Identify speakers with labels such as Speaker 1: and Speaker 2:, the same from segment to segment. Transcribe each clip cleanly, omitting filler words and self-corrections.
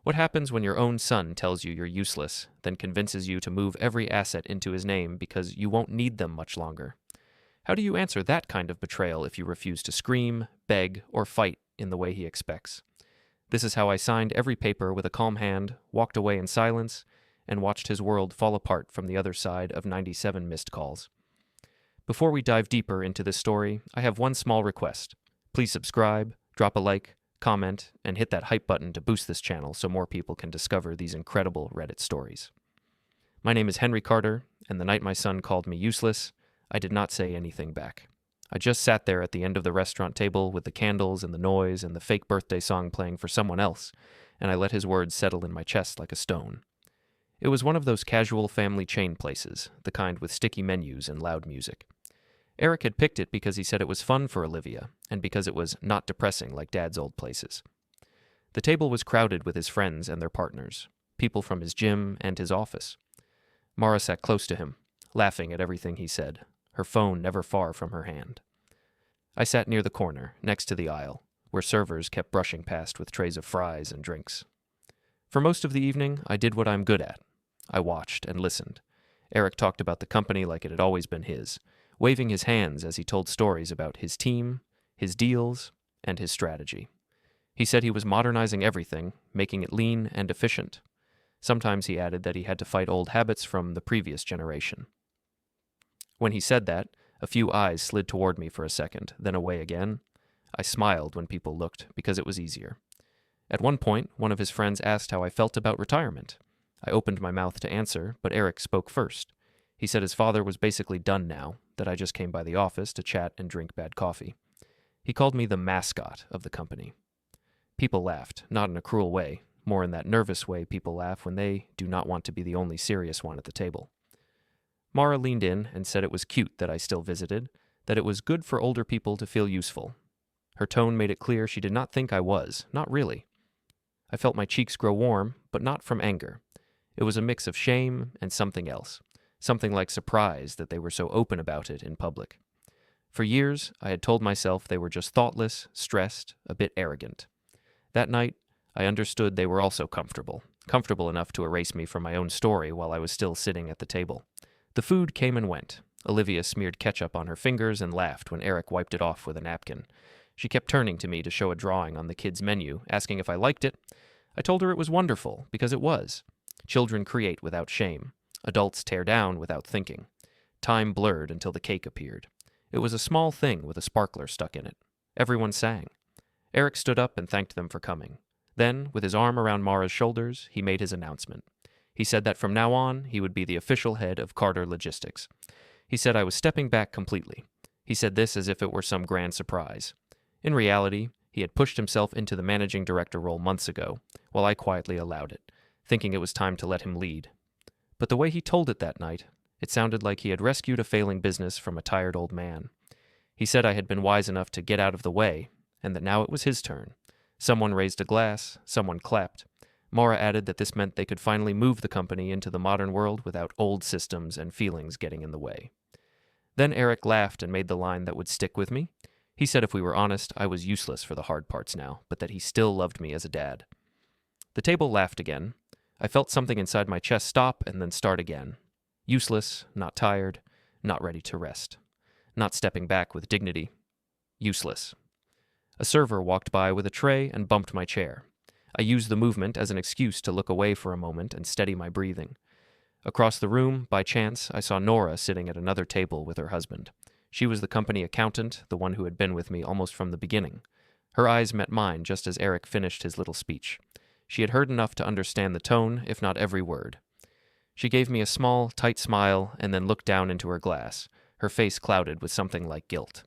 Speaker 1: What happens when your own son tells you you're useless, then convinces you to move every asset into his name because you won't need them much longer? How do you answer that kind of betrayal if you refuse to scream, beg, or fight in the way he expects? This is how I signed every paper with a calm hand, walked away in silence, and watched his world fall apart from the other side of 97 missed calls. Before we dive deeper into this story, I have one small request. Please subscribe, drop a like, comment, and hit that hype button to boost this channel so more people can discover these incredible Reddit stories. My name is Henry Carter, and the night my son called me useless, I did not say anything back. I just sat there at the end of the restaurant table with the candles and the noise and the fake birthday song playing for someone else, and I let his words settle in my chest like a stone. It was one of those casual family chain places, the kind with sticky menus and loud music. Eric had picked it because he said it was fun for Olivia, and because it was not depressing like Dad's old places. The table was crowded with his friends and their partners, people from his gym and his office. Mara sat close to him, laughing at everything he said, her phone never far from her hand. I sat near the corner, next to the aisle, where servers kept brushing past with trays of fries and drinks. For most of the evening, I did what I'm good at. I watched and listened. Eric talked about the company like it had always been his, waving his hands as he told stories about his team, his deals, and his strategy. He said he was modernizing everything, making it lean and efficient. Sometimes he added that he had to fight old habits from the previous generation. When he said that, a few eyes slid toward me for a second, then away again. I smiled when people looked, because it was easier. At one point, one of his friends asked how I felt about retirement. I opened my mouth to answer, but Eric spoke first. He said his father was basically done now, that I just came by the office to chat and drink bad coffee. He called me the mascot of the company. People laughed, not in a cruel way, more in that nervous way people laugh when they do not want to be the only serious one at the table. Mara leaned in and said it was cute that I still visited, that it was good for older people to feel useful. Her tone made it clear she did not think I was, not really. I felt my cheeks grow warm, but not from anger. It was a mix of shame and something else, something like surprise that they were so open about it in public. For years, I had told myself they were just thoughtless, stressed, a bit arrogant. That night, I understood they were also comfortable enough to erase me from my own story while I was still sitting at the table. The food came and went. Olivia smeared ketchup on her fingers and laughed when Eric wiped it off with a napkin. She kept turning to me to show a drawing on the kids' menu, asking if I liked it. I told her it was wonderful, because it was. Children create without shame. Adults tear down without thinking. Time blurred until the cake appeared. It was a small thing with a sparkler stuck in it. Everyone sang. Eric stood up and thanked them for coming. Then, with his arm around Mara's shoulders, he made his announcement. He said that from now on, he would be the official head of Carter Logistics. He said I was stepping back completely. He said this as if it were some grand surprise. In reality, he had pushed himself into the managing director role months ago, while I quietly allowed it, thinking it was time to let him lead. But the way he told it that night, it sounded like he had rescued a failing business from a tired old man. He said I had been wise enough to get out of the way, and that now it was his turn. Someone raised a glass, someone clapped. Mara added that this meant they could finally move the company into the modern world without old systems and feelings getting in the way. Then Eric laughed and made the line that would stick with me. He said if we were honest, I was useless for the hard parts now, but that he still loved me as a dad. The table laughed again. I felt something inside my chest stop and then start again. Useless, not tired, not ready to rest. Not stepping back with dignity. Useless. A server walked by with a tray and bumped my chair. I used the movement as an excuse to look away for a moment and steady my breathing. Across the room, by chance, I saw Nora sitting at another table with her husband. She was the company accountant, the one who had been with me almost from the beginning. Her eyes met mine just as Eric finished his little speech. She had heard enough to understand the tone, if not every word. She gave me a small, tight smile and then looked down into her glass, her face clouded with something like guilt.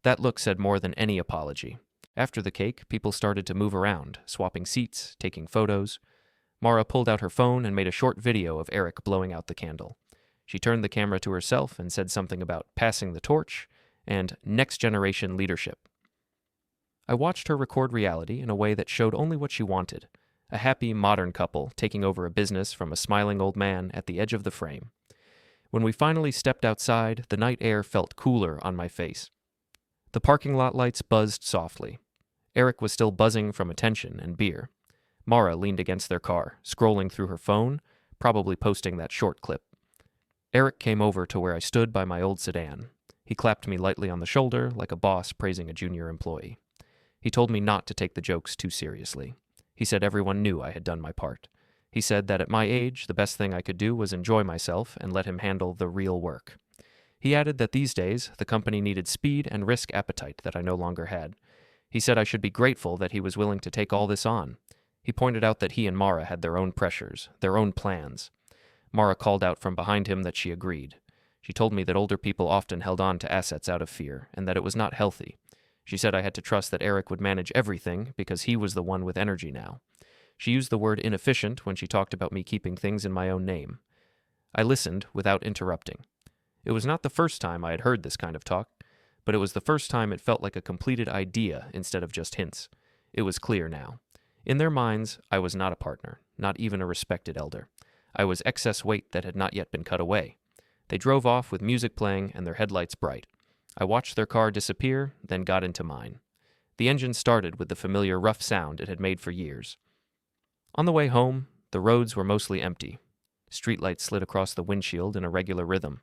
Speaker 1: That look said more than any apology. After the cake, people started to move around, swapping seats, taking photos. Mara pulled out her phone and made a short video of Eric blowing out the candle. She turned the camera to herself and said something about passing the torch and next-generation leadership. I watched her record reality in a way that showed only what she wanted, a happy, modern couple taking over a business from a smiling old man at the edge of the frame. When we finally stepped outside, the night air felt cooler on my face. The parking lot lights buzzed softly. Eric was still buzzing from attention and beer. Mara leaned against their car, scrolling through her phone, probably posting that short clip. Eric came over to where I stood by my old sedan. He clapped me lightly on the shoulder, like a boss praising a junior employee. He told me not to take the jokes too seriously. He said everyone knew I had done my part. He said that at my age, the best thing I could do was enjoy myself and let him handle the real work. He added that these days, the company needed speed and risk appetite that I no longer had. He said I should be grateful that he was willing to take all this on. He pointed out that he and Mara had their own pressures, their own plans. Mara called out from behind him that she agreed. She told me that older people often held on to assets out of fear, and that it was not healthy. She said I had to trust that Eric would manage everything because he was the one with energy now. She used the word inefficient when she talked about me keeping things in my own name. I listened without interrupting. It was not the first time I had heard this kind of talk, but it was the first time it felt like a completed idea instead of just hints. It was clear now. In their minds, I was not a partner, not even a respected elder. I was excess weight that had not yet been cut away. They drove off with music playing and their headlights bright. I watched their car disappear, then got into mine. The engine started with the familiar rough sound it had made for years. On the way home, the roads were mostly empty. Streetlights slid across the windshield in a regular rhythm.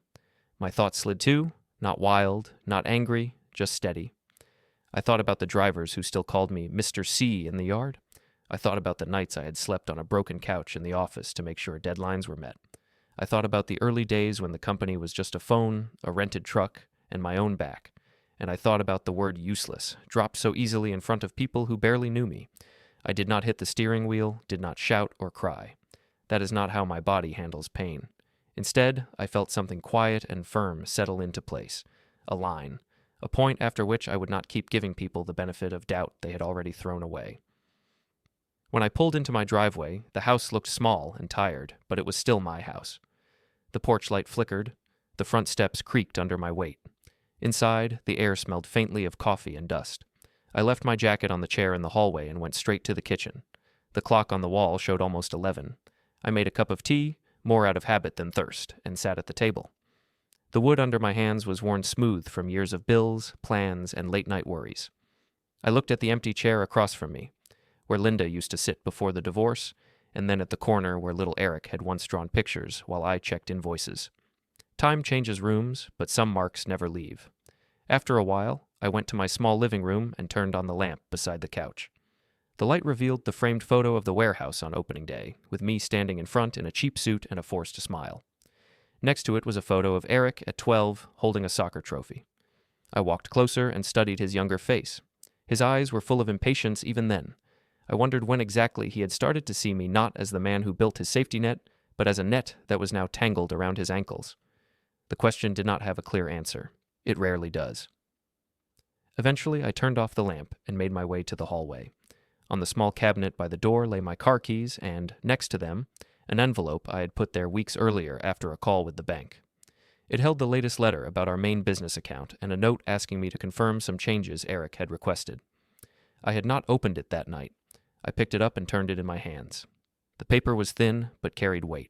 Speaker 1: My thoughts slid too, not wild, not angry, just steady. I thought about the drivers who still called me Mr. C in the yard. I thought about the nights I had slept on a broken couch in the office to make sure deadlines were met. I thought about the early days when the company was just a phone, a rented truck, and my own back. And I thought about the word useless, dropped so easily in front of people who barely knew me. I did not hit the steering wheel, did not shout or cry. That is not how my body handles pain. Instead, I felt something quiet and firm settle into place. A line. A point after which I would not keep giving people the benefit of doubt they had already thrown away. When I pulled into my driveway, the house looked small and tired, but it was still my house. The porch light flickered. The front steps creaked under my weight. Inside, the air smelled faintly of coffee and dust. I left my jacket on the chair in the hallway and went straight to the kitchen. The clock on the wall showed almost 11. I made a cup of tea, more out of habit than thirst, and sat at the table. The wood under my hands was worn smooth from years of bills, plans, and late-night worries. I looked at the empty chair across from me, where Linda used to sit before the divorce, and then at the corner where little Eric had once drawn pictures while I checked invoices. Time changes rooms, but some marks never leave. After a while, I went to my small living room and turned on the lamp beside the couch. The light revealed the framed photo of the warehouse on opening day, with me standing in front in a cheap suit and a forced smile. Next to it was a photo of Eric at 12 holding a soccer trophy. I walked closer and studied his younger face. His eyes were full of impatience even then. I wondered when exactly he had started to see me not as the man who built his safety net, but as a net that was now tangled around his ankles. The question did not have a clear answer. It rarely does. Eventually, I turned off the lamp and made my way to the hallway. On the small cabinet by the door lay my car keys and, next to them, an envelope I had put there weeks earlier after a call with the bank. It held the latest letter about our main business account and a note asking me to confirm some changes Eric had requested. I had not opened it that night. I picked it up and turned it in my hands. The paper was thin, but carried weight.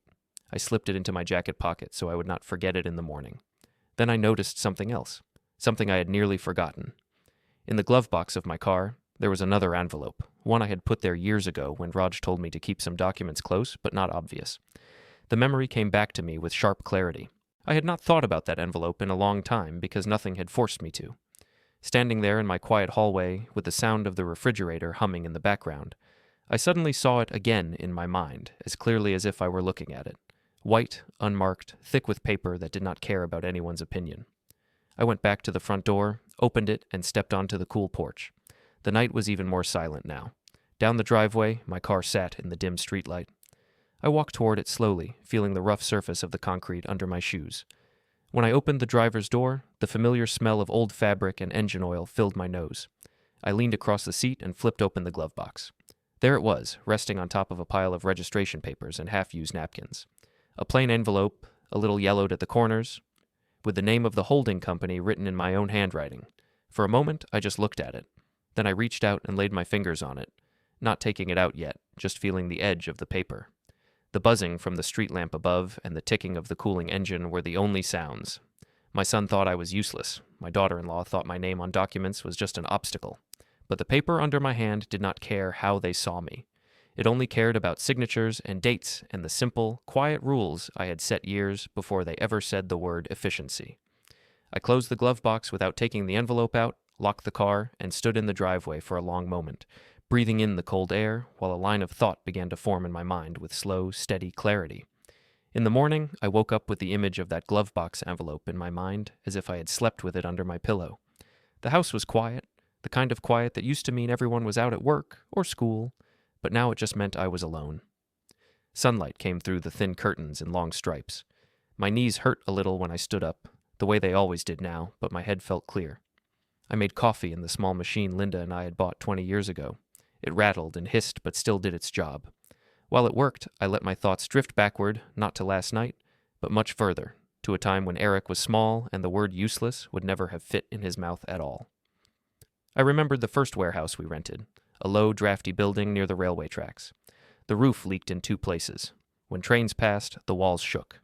Speaker 1: I slipped it into my jacket pocket so I would not forget it in the morning. Then I noticed something else, something I had nearly forgotten. In the glove box of my car, there was another envelope, one I had put there years ago when Raj told me to keep some documents close but not obvious. The memory came back to me with sharp clarity. I had not thought about that envelope in a long time because nothing had forced me to. Standing there in my quiet hallway, with the sound of the refrigerator humming in the background, I suddenly saw it again in my mind, as clearly as if I were looking at it. White, unmarked, thick with paper that did not care about anyone's opinion. I went back to the front door, opened it, and stepped onto the cool porch. The night was even more silent now. Down the driveway, my car sat in the dim streetlight. I walked toward it slowly, feeling the rough surface of the concrete under my shoes. When I opened the driver's door, the familiar smell of old fabric and engine oil filled my nose. I leaned across the seat and flipped open the glove box. There it was, resting on top of a pile of registration papers and half-used napkins. A plain envelope, a little yellowed at the corners, with the name of the holding company written in my own handwriting. For a moment, I just looked at it. Then I reached out and laid my fingers on it, not taking it out yet, just feeling the edge of the paper. The buzzing from the street lamp above and the ticking of the cooling engine were the only sounds. My son thought I was useless. My daughter-in-law thought my name on documents was just an obstacle. But the paper under my hand did not care how they saw me. It only cared about signatures and dates and the simple, quiet rules I had set years before they ever said the word efficiency. I closed the glove box without taking the envelope out, locked the car, and stood in the driveway for a long moment, breathing in the cold air while a line of thought began to form in my mind with slow, steady clarity. In the morning, I woke up with the image of that glove box envelope in my mind as if I had slept with it under my pillow. The house was quiet, the kind of quiet that used to mean everyone was out at work or school, but now it just meant I was alone. Sunlight came through the thin curtains in long stripes. My knees hurt a little when I stood up, the way they always did now, but my head felt clear. I made coffee in the small machine Linda and I had bought 20 years ago. It rattled and hissed, but still did its job. While it worked, I let my thoughts drift backward, not to last night, but much further, to a time when Eric was small and the word useless would never have fit in his mouth at all. I remembered the first warehouse we rented, a low, drafty building near the railway tracks. The roof leaked in 2 places. When trains passed, the walls shook.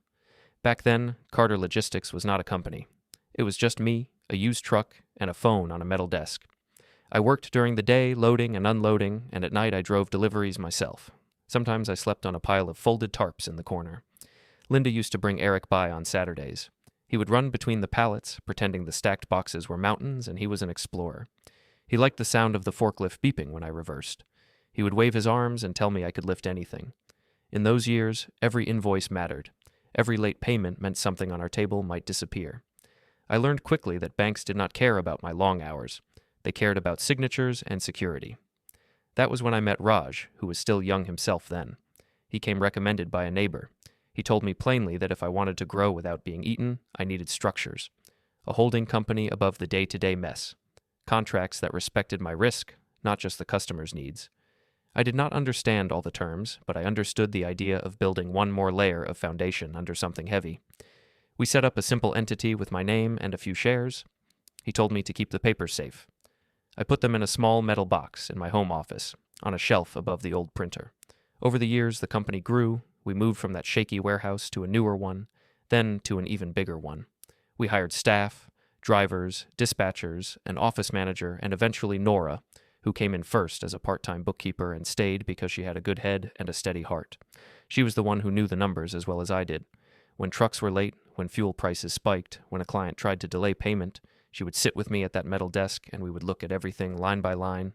Speaker 1: Back then, Carter Logistics was not a company. It was just me, a used truck, and a phone on a metal desk. I worked during the day, loading and unloading, and at night I drove deliveries myself. Sometimes I slept on a pile of folded tarps in the corner. Linda used to bring Eric by on Saturdays. He would run between the pallets, pretending the stacked boxes were mountains and he was an explorer. He liked the sound of the forklift beeping when I reversed. He would wave his arms and tell me I could lift anything. In those years, every invoice mattered. Every late payment meant something on our table might disappear. I learned quickly that banks did not care about my long hours. They cared about signatures and security. That was when I met Raj, who was still young himself then. He came recommended by a neighbor. He told me plainly that if I wanted to grow without being eaten, I needed structures. A holding company above the day-to-day mess. Contracts that respected my risk, not just the customer's needs. I did not understand all the terms, but I understood the idea of building one more layer of foundation under something heavy. We set up a simple entity with my name and a few shares. He told me to keep the papers safe. I put them in a small metal box in my home office, on a shelf above the old printer. Over the years, the company grew. We moved from that shaky warehouse to a newer one, then to an even bigger one. We hired staff, drivers, dispatchers, an office manager, and eventually Nora, who came in first as a part-time bookkeeper and stayed because she had a good head and a steady heart. She was the one who knew the numbers as well as I did. When trucks were late, when fuel prices spiked, when a client tried to delay payment, she would sit with me at that metal desk and we would look at everything line by line.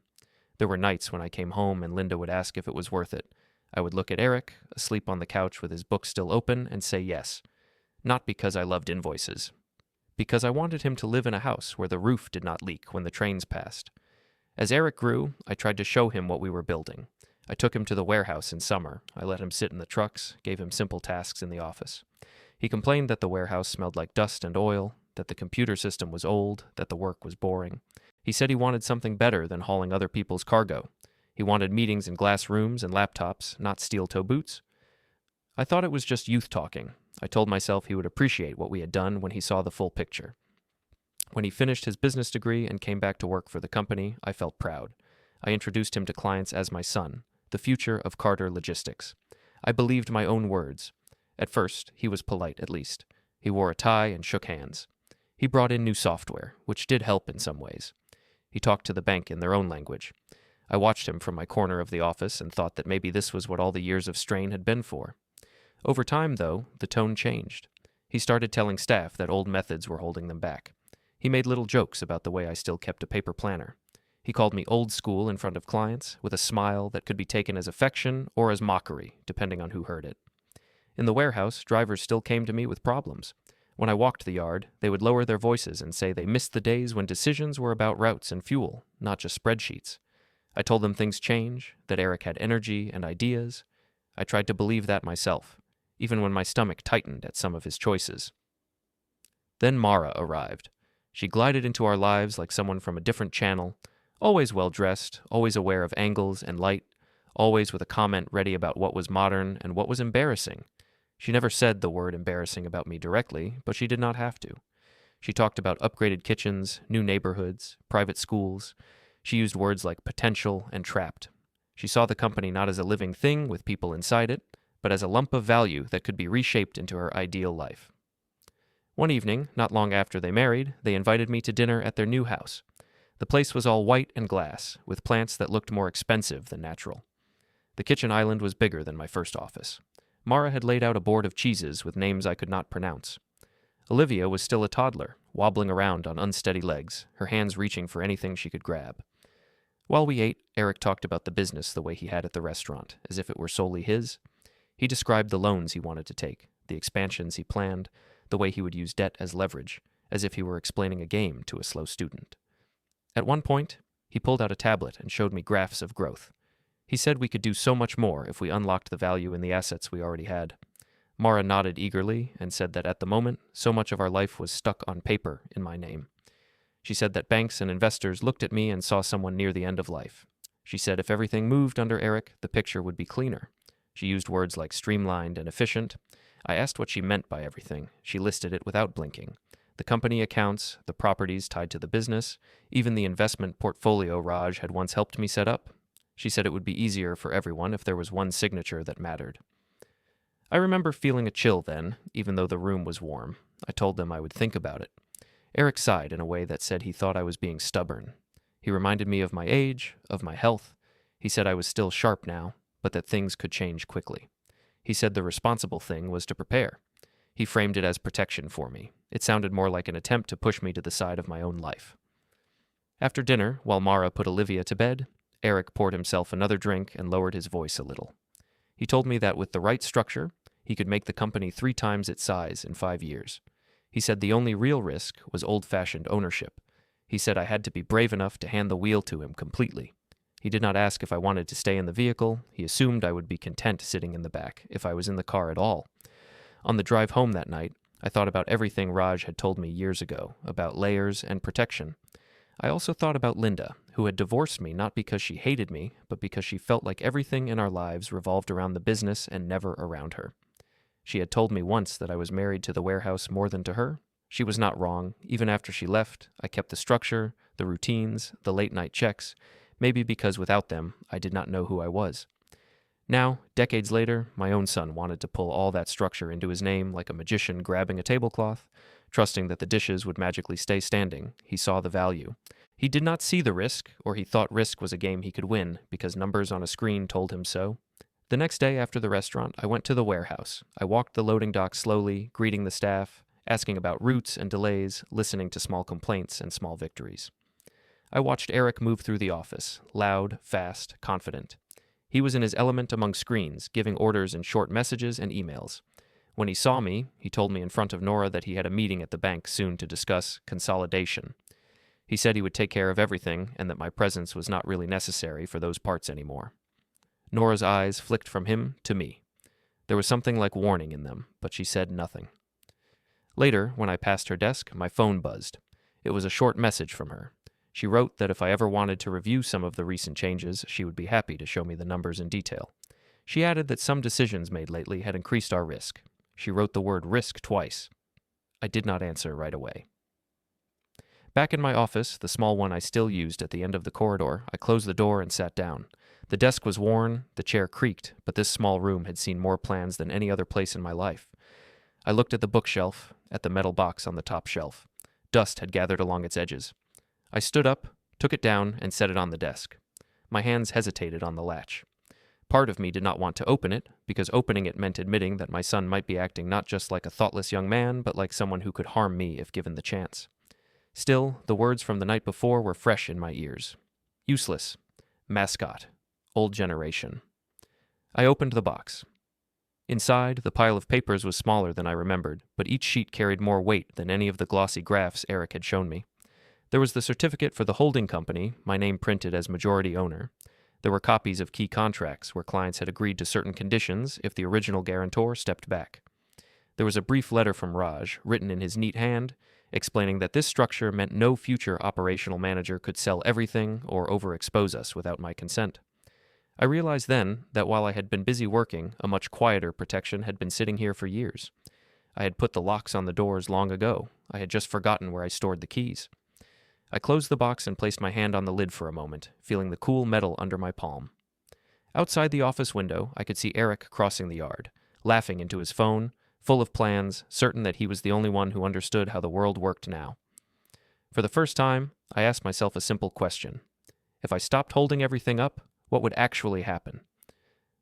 Speaker 1: There were nights when I came home and Linda would ask if it was worth it. I would look at Eric, asleep on the couch with his book still open, and say yes. Not because I loved invoices. Because I wanted him to live in a house where the roof did not leak when the trains passed. As Eric grew, I tried to show him what we were building. I took him to the warehouse in summer. I let him sit in the trucks, gave him simple tasks in the office. He complained that the warehouse smelled like dust and oil, that the computer system was old, that the work was boring. He said he wanted something better than hauling other people's cargo. He wanted meetings in glass rooms and laptops, not steel-toe boots. I thought it was just youth talking. I told myself he would appreciate what we had done when he saw the full picture. When he finished his business degree and came back to work for the company, I felt proud. I introduced him to clients as my son, the future of Carter Logistics. I believed my own words. At first, he was polite at least. He wore a tie and shook hands. He brought in new software, which did help in some ways. He talked to the bank in their own language. I watched him from my corner of the office and thought that maybe this was what all the years of strain had been for. Over time, though, the tone changed. He started telling staff that old methods were holding them back. He made little jokes about the way I still kept a paper planner. He called me old school in front of clients, with a smile that could be taken as affection or as mockery, depending on who heard it. In the warehouse, drivers still came to me with problems. When I walked the yard, they would lower their voices and say they missed the days when decisions were about routes and fuel, not just spreadsheets. I told them things change, that Eric had energy and ideas. I tried to believe that myself, even when my stomach tightened at some of his choices. Then Mara arrived. She glided into our lives like someone from a different channel, always well-dressed, always aware of angles and light, always with a comment ready about what was modern and what was embarrassing. She never said the word embarrassing about me directly, but she did not have to. She talked about upgraded kitchens, new neighborhoods, private schools. She used words like potential and trapped. She saw the company not as a living thing with people inside it, but as a lump of value that could be reshaped into her ideal life. One evening, not long after they married, they invited me to dinner at their new house. The place was all white and glass, with plants that looked more expensive than natural. The kitchen island was bigger than my first office. Mara had laid out a board of cheeses with names I could not pronounce. Olivia was still a toddler, wobbling around on unsteady legs, her hands reaching for anything she could grab. While we ate, Eric talked about the business the way he had at the restaurant, as if it were solely his. He described the loans he wanted to take, the expansions he planned, the way he would use debt as leverage, as if he were explaining a game to a slow student. At one point, he pulled out a tablet and showed me graphs of growth. He said we could do so much more if we unlocked the value in the assets we already had. Mara nodded eagerly and said that at the moment, so much of our life was stuck on paper in my name. She said that banks and investors looked at me and saw someone near the end of life. She said if everything moved under Eric, the picture would be cleaner. She used words like streamlined and efficient. I asked what she meant by everything. She listed it without blinking. The company accounts, the properties tied to the business, even the investment portfolio Raj had once helped me set up. She said it would be easier for everyone if there was one signature that mattered. I remember feeling a chill then, even though the room was warm. I told them I would think about it. Eric sighed in a way that said he thought I was being stubborn. He reminded me of my age, of my health. He said I was still sharp now, but that things could change quickly. He said the responsible thing was to prepare. He framed it as protection for me. It sounded more like an attempt to push me to the side of my own life. After dinner, while Mara put Olivia to bed, Eric poured himself another drink and lowered his voice a little. He told me that with the right structure, he could make the company 3 times its size in 5 years. He said the only real risk was old-fashioned ownership. He said I had to be brave enough to hand the wheel to him completely. He did not ask if I wanted to stay in the vehicle. He assumed I would be content sitting in the back, if I was in the car at all. On the drive home that night, I thought about everything Raj had told me years ago, about layers and protection. I also thought about Linda, who had divorced me not because she hated me, but because she felt like everything in our lives revolved around the business and never around her. She had told me once that I was married to the warehouse more than to her. She was not wrong. Even after she left, I kept the structure, the routines, the late-night checks, maybe because without them, I did not know who I was. Now, decades later, my own son wanted to pull all that structure into his name like a magician grabbing a tablecloth. Trusting that the dishes would magically stay standing, he saw the value. He did not see the risk, or he thought risk was a game he could win because numbers on a screen told him so. The next day after the restaurant, I went to the warehouse. I walked the loading dock slowly, greeting the staff, asking about routes and delays, listening to small complaints and small victories. I watched Eric move through the office, loud, fast, confident. He was in his element among screens, giving orders in short messages and emails. When he saw me, he told me in front of Nora that he had a meeting at the bank soon to discuss consolidation. He said he would take care of everything and that my presence was not really necessary for those parts anymore. Nora's eyes flicked from him to me. There was something like warning in them, but she said nothing. Later, when I passed her desk, my phone buzzed. It was a short message from her. She wrote that if I ever wanted to review some of the recent changes, she would be happy to show me the numbers in detail. She added that some decisions made lately had increased our risk. She wrote the word risk twice. I did not answer right away. Back in my office, the small one I still used at the end of the corridor, I closed the door and sat down. The desk was worn, the chair creaked, but this small room had seen more plans than any other place in my life. I looked at the bookshelf, at the metal box on the top shelf. Dust had gathered along its edges. I stood up, took it down, and set it on the desk. My hands hesitated on the latch. Part of me did not want to open it, because opening it meant admitting that my son might be acting not just like a thoughtless young man, but like someone who could harm me if given the chance. Still, the words from the night before were fresh in my ears. Useless. Mascot. Old generation. I opened the box. Inside, the pile of papers was smaller than I remembered, but each sheet carried more weight than any of the glossy graphs Eric had shown me. There was the certificate for the holding company, my name printed as majority owner. There were copies of key contracts where clients had agreed to certain conditions if the original guarantor stepped back. There was a brief letter from Raj, written in his neat hand, explaining that this structure meant no future operational manager could sell everything or overexpose us without my consent. I realized then that while I had been busy working, a much quieter protection had been sitting here for years. I had put the locks on the doors long ago. I had just forgotten where I stored the keys. I closed the box and placed my hand on the lid for a moment, feeling the cool metal under my palm. Outside the office window, I could see Eric crossing the yard, laughing into his phone, full of plans, certain that he was the only one who understood how the world worked now. For the first time, I asked myself a simple question. If I stopped holding everything up, what would actually happen?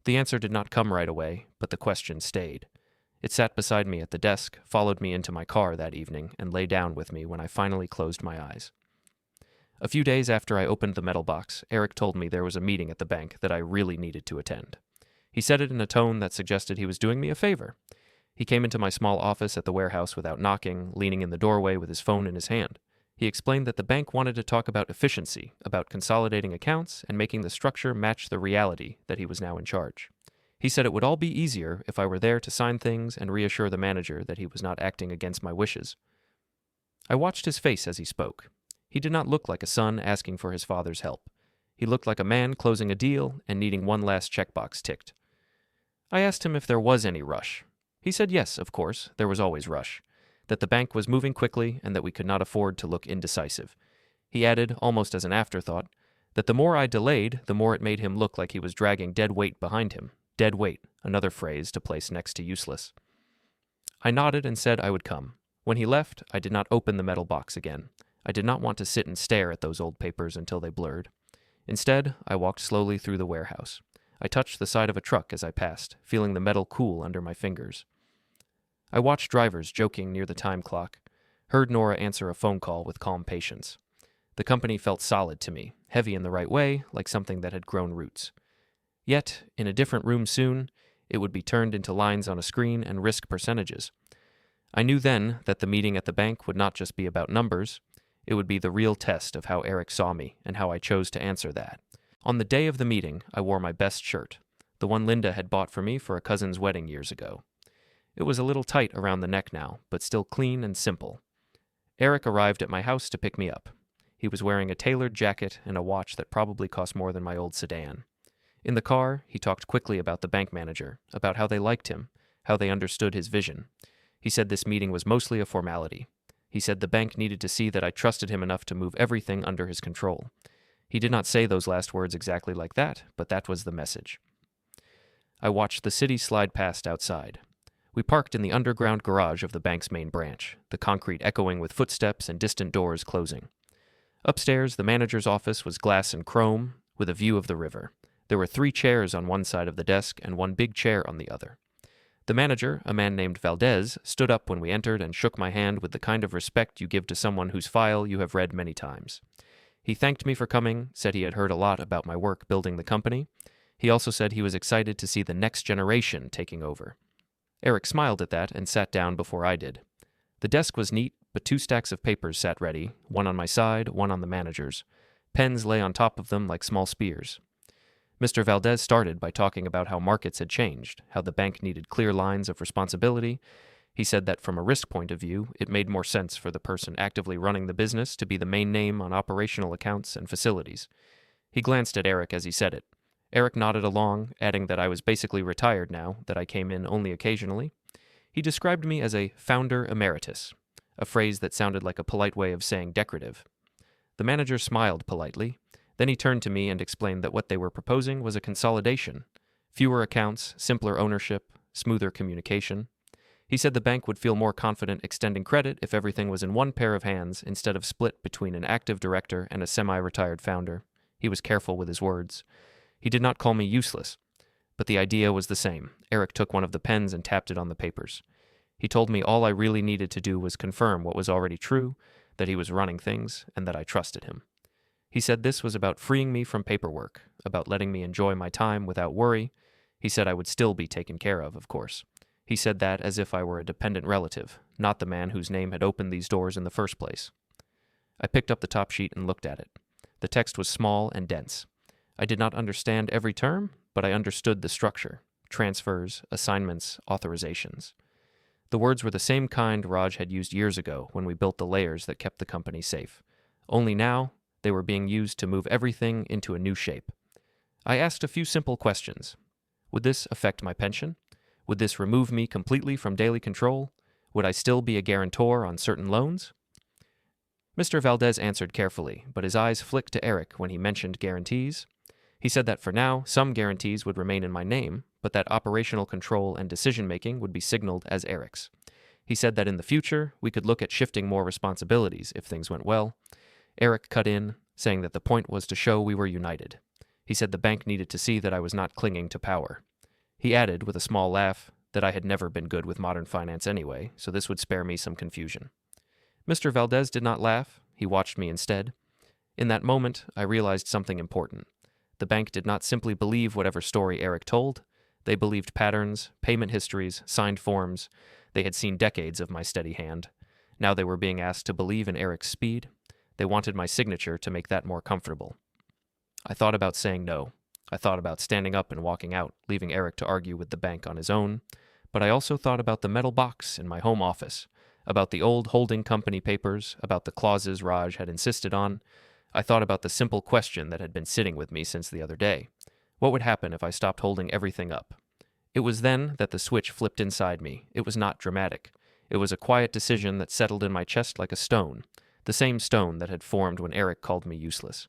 Speaker 1: The answer did not come right away, but the question stayed. It sat beside me at the desk, followed me into my car that evening, and lay down with me when I finally closed my eyes. A few days after I opened the metal box, Eric told me there was a meeting at the bank that I really needed to attend. He said it in a tone that suggested he was doing me a favor. He came into my small office at the warehouse without knocking, leaning in the doorway with his phone in his hand. He explained that the bank wanted to talk about efficiency, about consolidating accounts, and making the structure match the reality that he was now in charge. He said it would all be easier if I were there to sign things and reassure the manager that he was not acting against my wishes. I watched his face as he spoke. He did not look like a son asking for his father's help. He looked like a man closing a deal and needing one last checkbox ticked. I asked him if there was any rush. He said yes, of course, there was always rush, that the bank was moving quickly and that we could not afford to look indecisive. He added, almost as an afterthought, that the more I delayed, the more it made him look like he was dragging dead weight behind him. Dead weight, another phrase to place next to useless. I nodded and said I would come. When he left, I did not open the metal box again. I did not want to sit and stare at those old papers until they blurred. Instead, I walked slowly through the warehouse. I touched the side of a truck as I passed, feeling the metal cool under my fingers. I watched drivers joking near the time clock, heard Nora answer a phone call with calm patience. The company felt solid to me, heavy in the right way, like something that had grown roots. Yet, in a different room soon, it would be turned into lines on a screen and risk percentages. I knew then that the meeting at the bank would not just be about numbers. It would be the real test of how Eric saw me and how I chose to answer that. On the day of the meeting, I wore my best shirt, the one Linda had bought for me for a cousin's wedding years ago. It was a little tight around the neck now, but still clean and simple. Eric arrived at my house to pick me up. He was wearing a tailored jacket and a watch that probably cost more than my old sedan. In the car, he talked quickly about the bank manager, about how they liked him, how they understood his vision. He said this meeting was mostly a formality. He said the bank needed to see that I trusted him enough to move everything under his control. He did not say those last words exactly like that, but that was the message. I watched the city slide past outside. We parked in the underground garage of the bank's main branch, the concrete echoing with footsteps and distant doors closing. Upstairs, the manager's office was glass and chrome, with a view of the river. There were 3 chairs on one side of the desk and one big chair on the other. The manager, a man named Valdez, stood up when we entered and shook my hand with the kind of respect you give to someone whose file you have read many times. He thanked me for coming, said he had heard a lot about my work building the company. He also said he was excited to see the next generation taking over. Eric smiled at that and sat down before I did. The desk was neat, but 2 stacks of papers sat ready, one on my side, one on the manager's. Pens lay on top of them like small spears. Mr. Valdez started by talking about how markets had changed, how the bank needed clear lines of responsibility. He said that from a risk point of view, it made more sense for the person actively running the business to be the main name on operational accounts and facilities. He glanced at Eric as he said it. Eric nodded along, adding that I was basically retired now, that I came in only occasionally. He described me as a founder emeritus, a phrase that sounded like a polite way of saying decorative. The manager smiled politely. Then he turned to me and explained that what they were proposing was a consolidation. Fewer accounts, simpler ownership, smoother communication. He said the bank would feel more confident extending credit if everything was in one pair of hands instead of split between an active director and a semi-retired founder. He was careful with his words. He did not call me useless, but the idea was the same. Eric took one of the pens and tapped it on the papers. He told me all I really needed to do was confirm what was already true, that he was running things, and that I trusted him. He said this was about freeing me from paperwork, about letting me enjoy my time without worry. He said I would still be taken care of course. He said that as if I were a dependent relative, not the man whose name had opened these doors in the first place. I picked up the top sheet and looked at it. The text was small and dense. I did not understand every term, but I understood the structure: transfers, assignments, authorizations. The words were the same kind Raj had used years ago when we built the layers that kept the company safe. Only now, they were being used to move everything into a new shape. I asked a few simple questions. Would this affect my pension? Would this remove me completely from daily control? Would I still be a guarantor on certain loans? Mr. Valdez answered carefully, but his eyes flicked to Eric when he mentioned guarantees. He said that for now, some guarantees would remain in my name, but that operational control and decision-making would be signaled as Eric's. He said that in the future, we could look at shifting more responsibilities if things went well. Eric cut in, saying that the point was to show we were united. He said the bank needed to see that I was not clinging to power. He added, with a small laugh, that I had never been good with modern finance anyway, so this would spare me some confusion. Mr. Valdez did not laugh. He watched me instead. In that moment, I realized something important. The bank did not simply believe whatever story Eric told. They believed patterns, payment histories, signed forms. They had seen decades of my steady hand. Now they were being asked to believe in Eric's speed. They wanted my signature to make that more comfortable. I thought about saying no. I thought about standing up and walking out, leaving Eric to argue with the bank on his own. But I also thought about the metal box in my home office, about the old holding company papers, about the clauses Raj had insisted on. I thought about the simple question that had been sitting with me since the other day. What would happen if I stopped holding everything up? It was then that the switch flipped inside me. It was not dramatic. It was a quiet decision that settled in my chest like a stone, the same stone that had formed when Eric called me useless.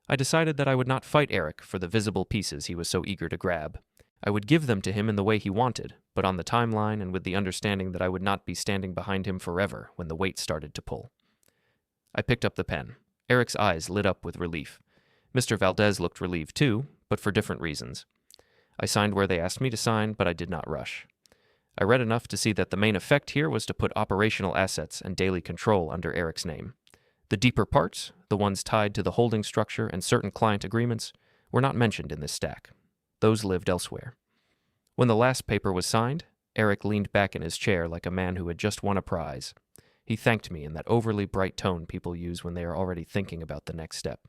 Speaker 1: I decided that I would not fight Eric for the visible pieces he was so eager to grab. I would give them to him in the way he wanted, but on the timeline and with the understanding that I would not be standing behind him forever when the weight started to pull. I picked up the pen. Eric's eyes lit up with relief. Mr. Valdez looked relieved too, but for different reasons. I signed where they asked me to sign, but I did not rush. I read enough to see that the main effect here was to put operational assets and daily control under Eric's name. The deeper parts, the ones tied to the holding structure and certain client agreements, were not mentioned in this stack. Those lived elsewhere. When the last paper was signed, Eric leaned back in his chair like a man who had just won a prize. He thanked me in that overly bright tone people use when they are already thinking about the next step.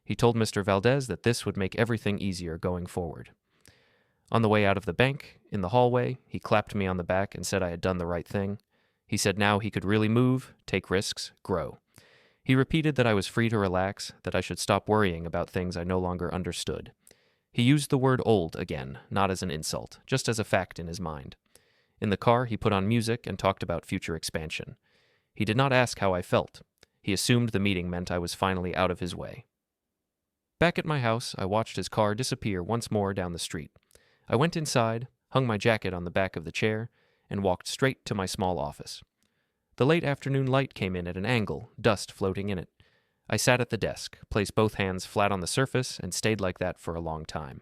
Speaker 1: He told Mr. Valdez that this would make everything easier going forward. On the way out of the bank, in the hallway, he clapped me on the back and said I had done the right thing. He said now he could really move, take risks, grow. He repeated that I was free to relax, that I should stop worrying about things I no longer understood. He used the word old again, not as an insult, just as a fact in his mind. In the car, he put on music and talked about future expansion. He did not ask how I felt. He assumed the meeting meant I was finally out of his way. Back at my house, I watched his car disappear once more down the street. I went inside, hung my jacket on the back of the chair, and walked straight to my small office. The late afternoon light came in at an angle, dust floating in it. I sat at the desk, placed both hands flat on the surface, and stayed like that for a long time.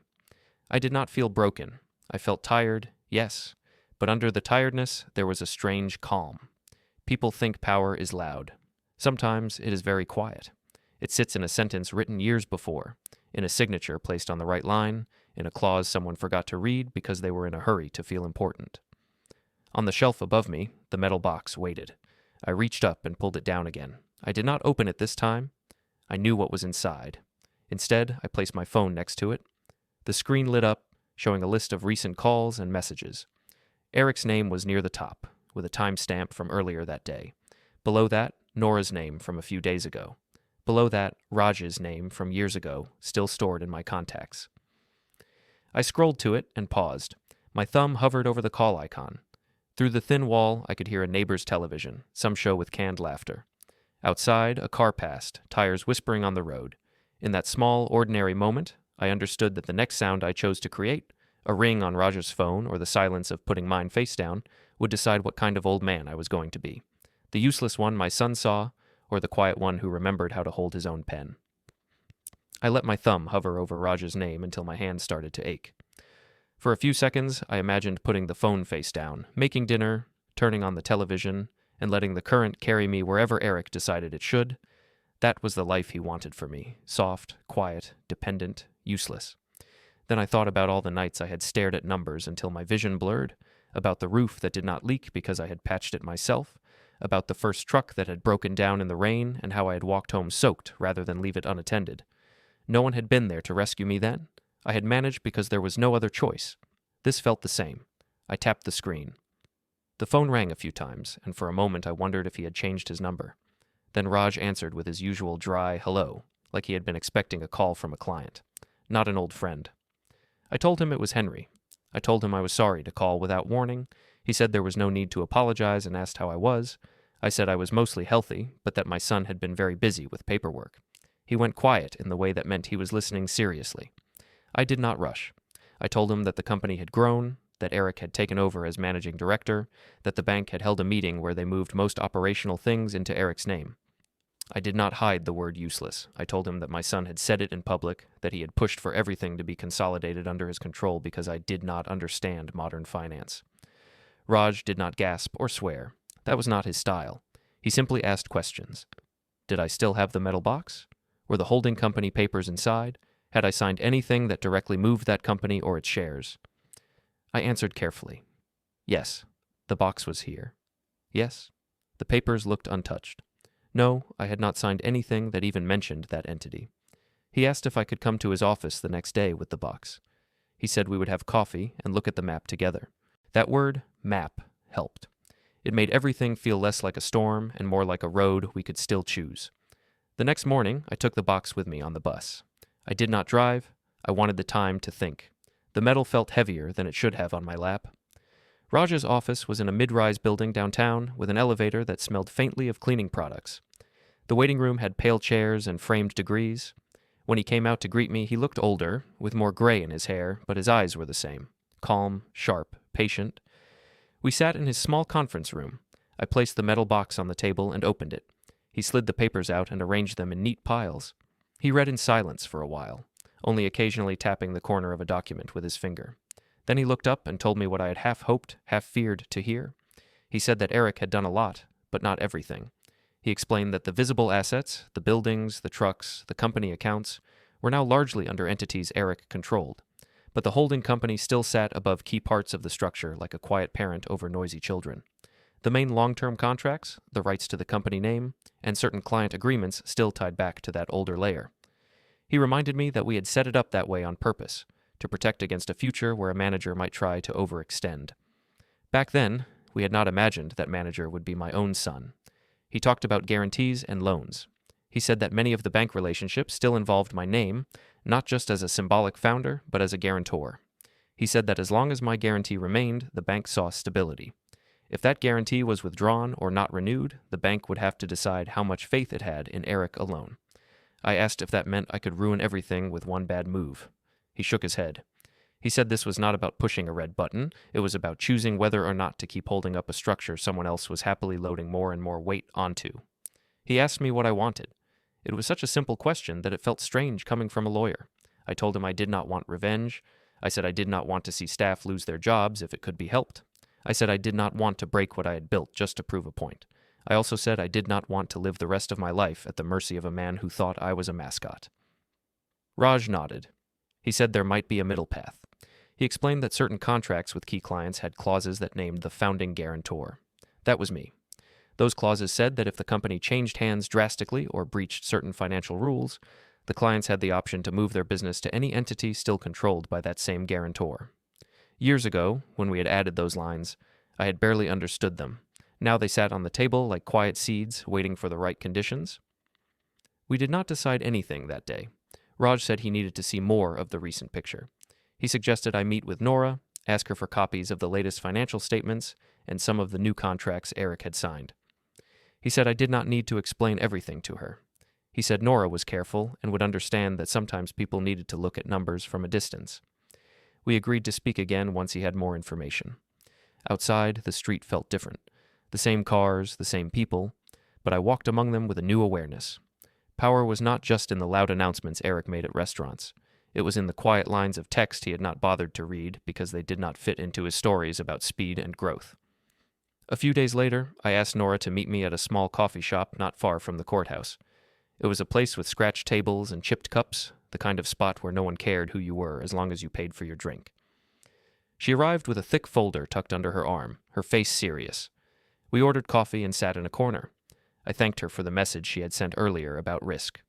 Speaker 1: I did not feel broken. I felt tired, yes, but under the tiredness there was a strange calm. People think power is loud. Sometimes it is very quiet. It sits in a sentence written years before, in a signature placed on the right line, in a clause someone forgot to read because they were in a hurry to feel important. On the shelf above me, the metal box waited. I reached up and pulled it down again. I did not open it this time. I knew what was inside. Instead, I placed my phone next to it. The screen lit up, showing a list of recent calls and messages. Eric's name was near the top, with a timestamp from earlier that day. Below that, Nora's name from a few days ago. Below that, Raj's name from years ago, still stored in my contacts. I scrolled to it and paused. My thumb hovered over the call icon. Through the thin wall, I could hear a neighbor's television, some show with canned laughter. Outside, a car passed, tires whispering on the road. In that small, ordinary moment, I understood that the next sound I chose to create, a ring on Raj's phone or the silence of putting mine face down, would decide what kind of old man I was going to be. The useless one my son saw, or the quiet one who remembered how to hold his own pen. I let my thumb hover over Raj's name until my hand started to ache. For a few seconds, I imagined putting the phone face down, making dinner, turning on the television, and letting the current carry me wherever Eric decided it should. That was the life he wanted for me, soft, quiet, dependent, useless. Then I thought about all the nights I had stared at numbers until my vision blurred, about the roof that did not leak because I had patched it myself, about the first truck that had broken down in the rain and how I had walked home soaked rather than leave it unattended. No one had been there to rescue me then. I had managed because there was no other choice. This felt the same. I tapped the screen. The phone rang a few times, and for a moment I wondered if he had changed his number. Then Raj answered with his usual dry hello, like he had been expecting a call from a client, not an old friend. I told him it was Henry. I told him I was sorry to call without warning. He said there was no need to apologize and asked how I was. I said I was mostly healthy, but that my son had been very busy with paperwork. He went quiet in the way that meant he was listening seriously. I did not rush. I told him that the company had grown, that Eric had taken over as managing director, that the bank had held a meeting where they moved most operational things into Eric's name. I did not hide the word useless. I told him that my son had said it in public, that he had pushed for everything to be consolidated under his control because I did not understand modern finance. Raj did not gasp or swear. That was not his style. He simply asked questions. Did I still have the metal box? Were the holding company papers inside? Had I signed anything that directly moved that company or its shares? I answered carefully. Yes, the box was here. Yes, the papers looked untouched. No, I had not signed anything that even mentioned that entity. He asked if I could come to his office the next day with the box. He said we would have coffee and look at the map together. That word, map, helped. It made everything feel less like a storm and more like a road we could still choose. The next morning, I took the box with me on the bus. I did not drive. I wanted the time to think. The metal felt heavier than it should have on my lap. Raj's office was in a mid-rise building downtown with an elevator that smelled faintly of cleaning products. The waiting room had pale chairs and framed degrees. When he came out to greet me, he looked older, with more gray in his hair, but his eyes were the same. Calm, sharp, patient. We sat in his small conference room. I placed the metal box on the table and opened it. He slid the papers out and arranged them in neat piles. He read in silence for a while, only occasionally tapping the corner of a document with his finger. Then he looked up and told me what I had half hoped, half feared to hear. He said that Eric had done a lot, but not everything. He explained that the visible assets, the buildings, the trucks, the company accounts, were now largely under entities Eric controlled, but the holding company still sat above key parts of the structure like a quiet parent over noisy children. The main long-term contracts, the rights to the company name, and certain client agreements still tied back to that older layer. He reminded me that we had set it up that way on purpose, to protect against a future where a manager might try to overextend. Back then, we had not imagined that manager would be my own son. He talked about guarantees and loans. He said that many of the bank relationships still involved my name, not just as a symbolic founder, but as a guarantor. He said that as long as my guarantee remained, the bank saw stability. If that guarantee was withdrawn or not renewed, the bank would have to decide how much faith it had in Eric alone. I asked if that meant I could ruin everything with one bad move. He shook his head. He said this was not about pushing a red button, it was about choosing whether or not to keep holding up a structure someone else was happily loading more and more weight onto. He asked me what I wanted. It was such a simple question that it felt strange coming from a lawyer. I told him I did not want revenge. I said I did not want to see staff lose their jobs if it could be helped. I said I did not want to break what I had built just to prove a point. I also said I did not want to live the rest of my life at the mercy of a man who thought I was a mascot. Raj nodded. He said there might be a middle path. He explained that certain contracts with key clients had clauses that named the founding guarantor. That was me. Those clauses said that if the company changed hands drastically or breached certain financial rules, the clients had the option to move their business to any entity still controlled by that same guarantor. Years ago, when we had added those lines, I had barely understood them. Now they sat on the table like quiet seeds, waiting for the right conditions. We did not decide anything that day. Raj said he needed to see more of the recent picture. He suggested I meet with Nora, ask her for copies of the latest financial statements and some of the new contracts Eric had signed. He said I did not need to explain everything to her. He said Nora was careful and would understand that sometimes people needed to look at numbers from a distance. We agreed to speak again once he had more information. Outside, the street felt different. The same cars, the same people, but I walked among them with a new awareness. Power was not just in the loud announcements Eric made at restaurants. It was in the quiet lines of text he had not bothered to read because they did not fit into his stories about speed and growth. A few days later, I asked Nora to meet me at a small coffee shop not far from the courthouse. It was a place with scratched tables and chipped cups, the kind of spot where no one cared who you were as long as you paid for your drink. She arrived with a thick folder tucked under her arm, her face serious. We ordered coffee and sat in a corner. I thanked her for the message she had sent earlier about risk.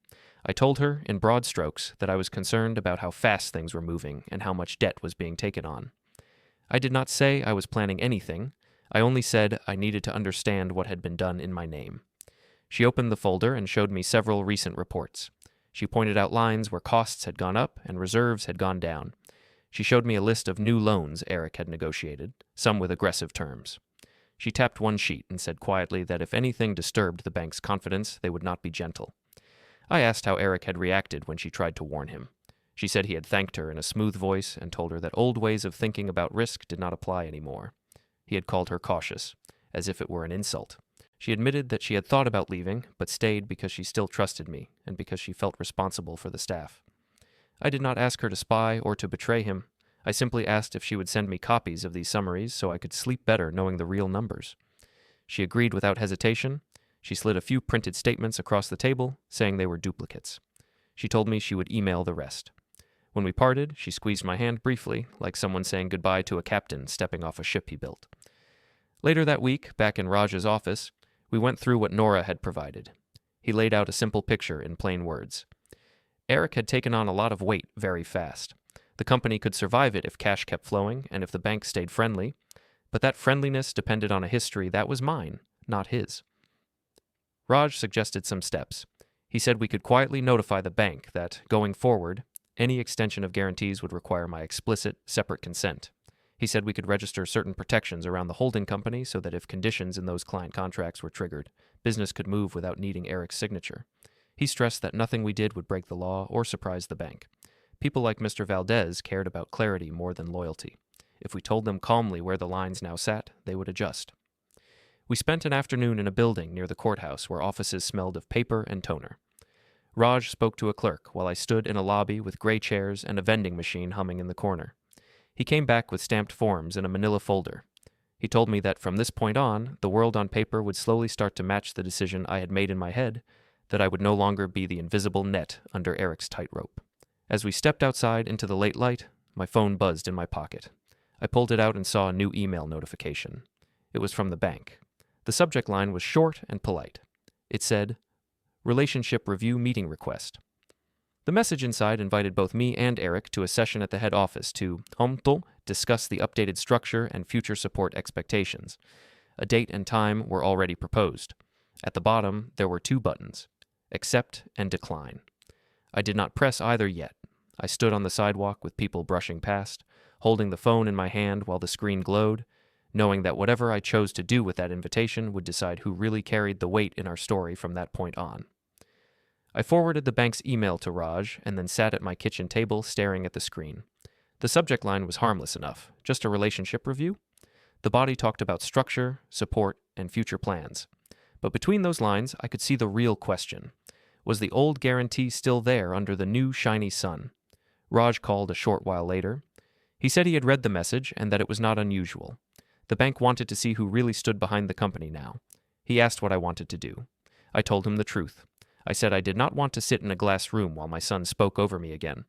Speaker 1: I told her, in broad strokes, that I was concerned about how fast things were moving and how much debt was being taken on. I did not say I was planning anything. I only said I needed to understand what had been done in my name. She opened the folder and showed me several recent reports. She pointed out lines where costs had gone up and reserves had gone down. She showed me a list of new loans Eric had negotiated, some with aggressive terms. She tapped one sheet and said quietly that if anything disturbed the bank's confidence, they would not be gentle. I asked how Eric had reacted when she tried to warn him. She said he had thanked her in a smooth voice and told her that old ways of thinking about risk did not apply anymore. He had called her cautious, as if it were an insult. She admitted that she had thought about leaving, but stayed because she still trusted me and because she felt responsible for the staff. I did not ask her to spy or to betray him. I simply asked if she would send me copies of these summaries so I could sleep better knowing the real numbers. She agreed without hesitation. She slid a few printed statements across the table, saying they were duplicates. She told me she would email the rest. When we parted, she squeezed my hand briefly, like someone saying goodbye to a captain stepping off a ship he built. Later that week, back in Raj's office, we went through what Nora had provided. He laid out a simple picture in plain words. Eric had taken on a lot of weight very fast. The company could survive it if cash kept flowing and if the bank stayed friendly, but that friendliness depended on a history that was mine, not his. Raj suggested some steps. He said we could quietly notify the bank that, going forward, any extension of guarantees would require my explicit, separate consent. He said we could register certain protections around the holding company so that if conditions in those client contracts were triggered, business could move without needing Eric's signature. He stressed that nothing we did would break the law or surprise the bank. People like Mr. Valdez cared about clarity more than loyalty. If we told them calmly where the lines now sat, they would adjust. We spent an afternoon in a building near the courthouse where offices smelled of paper and toner. Raj spoke to a clerk while I stood in a lobby with gray chairs and a vending machine humming in the corner. He came back with stamped forms in a manila folder. He told me that from this point on, the world on paper would slowly start to match the decision I had made in my head, that I would no longer be the invisible net under Eric's tightrope. As we stepped outside into the late light, my phone buzzed in my pocket. I pulled it out and saw a new email notification. It was from the bank. The subject line was short and polite. It said, "Relationship Review Meeting Request." The message inside invited both me and Eric to a session at the head office to discuss the updated structure and future support expectations. A date and time were already proposed. At the bottom, there were two buttons, accept and decline. I did not press either yet. I stood on the sidewalk with people brushing past, holding the phone in my hand while the screen glowed, knowing that whatever I chose to do with that invitation would decide who really carried the weight in our story from that point on. I forwarded the bank's email to Raj and then sat at my kitchen table staring at the screen. The subject line was harmless enough, just a relationship review. The body talked about structure, support, and future plans. But between those lines, I could see the real question. Was the old guarantee still there under the new shiny sun? Raj called a short while later. He said he had read the message and that it was not unusual. The bank wanted to see who really stood behind the company now. He asked what I wanted to do. I told him the truth. I said I did not want to sit in a glass room while my son spoke over me again.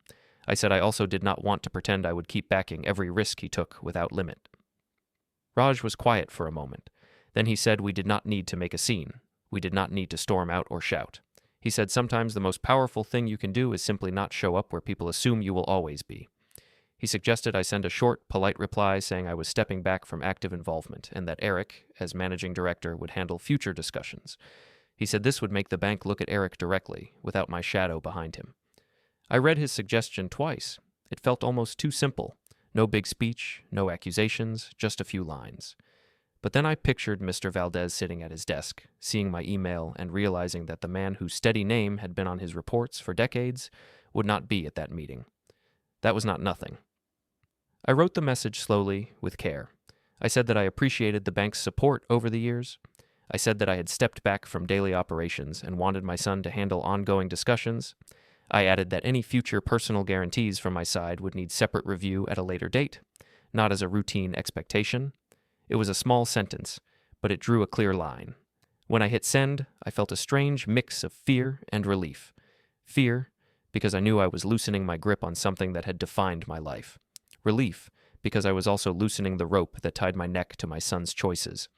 Speaker 1: I said I also did not want to pretend I would keep backing every risk he took without limit. Raj was quiet for a moment. Then he said we did not need to make a scene. We did not need to storm out or shout. He said sometimes the most powerful thing you can do is simply not show up where people assume you will always be. He suggested I send a short, polite reply saying I was stepping back from active involvement and that Eric, as managing director, would handle future discussions. He said this would make the bank look at Eric directly, without my shadow behind him. I read his suggestion twice. It felt almost too simple. No big speech, no accusations, just a few lines. But then I pictured Mr. Valdez sitting at his desk, seeing my email and realizing that the man whose steady name had been on his reports for decades would not be at that meeting. That was not nothing. I wrote the message slowly, with care. I said that I appreciated the bank's support over the years. I said that I had stepped back from daily operations and wanted my son to handle ongoing discussions. I added that any future personal guarantees from my side would need separate review at a later date, not as a routine expectation. It was a small sentence, but it drew a clear line. When I hit send, I felt a strange mix of fear and relief. Fear, because I knew I was loosening my grip on something that had defined my life. Relief, because I was also loosening the rope that tied my neck to my son's choices.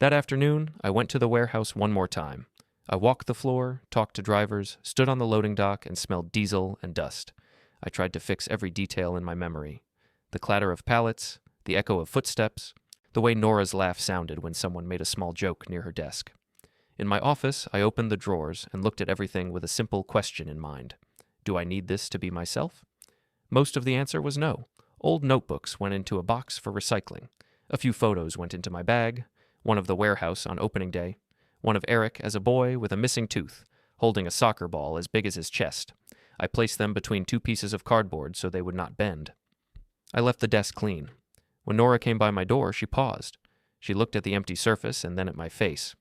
Speaker 1: That afternoon, I went to the warehouse one more time. I walked the floor, talked to drivers, stood on the loading dock, and smelled diesel and dust. I tried to fix every detail in my memory. The clatter of pallets, the echo of footsteps, the way Nora's laugh sounded when someone made a small joke near her desk. In my office, I opened the drawers and looked at everything with a simple question in mind. Do I need this to be myself? Most of the answer was no. Old notebooks went into a box for recycling. A few photos went into my bag, one of the warehouse on opening day, one of Eric as a boy with a missing tooth, holding a soccer ball as big as his chest. I placed them between two pieces of cardboard so they would not bend. I left the desk clean. When Nora came by my door, she paused. She looked at the empty surface and then at my face.